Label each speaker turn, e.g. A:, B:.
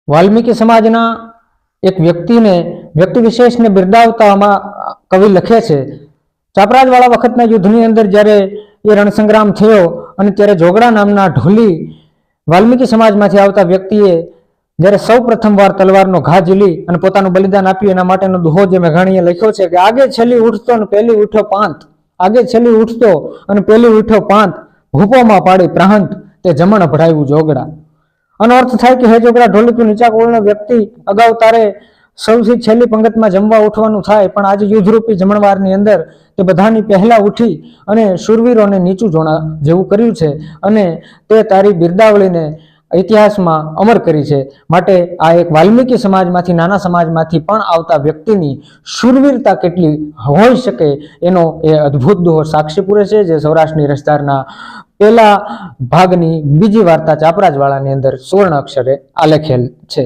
A: વાલ્મીકી સમાજના એક વ્યક્તિ વિશેષને બિરદાવતામાં કવિ લખે છે, ચાપરાજવાળા વખતના યુદ્ધની અંદર જ્યારે એ રણસંગ્રામ થયો અને ત્યારે જોગડા નામના ઢોલી વાલ્મીકી સમાજમાંથી આવતા વ્યક્તિએ જ્યારે સૌ પ્રથમવાર તલવારનો ઘા ઝીલી અને પોતાનું બલિદાન આપ્યું, એના માટેનો દુહો જે મેઘાણીએ લખ્યો છે કે આગે છેલ્લી ઉઠતો અને પેલી ઉઠ્યો પાંત, આગે છેલ્લી ઉઠતો અને પેલી ઉઠ્યો પાંત, ભૂપોમાં પાડી પ્રાંત તે જમણ અભડાયું જોગડા. આનો અર્થ થાય કે હે જોગડા ઢોલી, તું નીચા કુળનો વ્યક્તિ, અગાઉ તારે સૌથી છેલ્લી પંગતમાં જમવા ઉઠવાનું થાય, પણ આજે યુદ્ધરૂપી જમણવારની અંદર તે બધાની પહેલા ઉઠી અને શૂરવીરોને નીચું જોણા જેવું કર્યું છે અને તે તારી બિરદાવળીને ઇતિહાસમાં અમર કરી છે. માટે આ એક વાલ્મીકી સમાજમાંથી, નાના સમાજમાંથી પણ આવતા વ્યક્તિની શૂરવીરતા કેટલી હોઈ શકે એનો એ અદ્ભુત દોહો સાક્ષી પૂરે છે, જે સૌરાષ્ટ્રની રસધારના પહેલા ભાગની બીજી વાર્તા ચાપરાજવાળાની અંદર સુવર્ણ અક્ષરે આલેખેલ છે.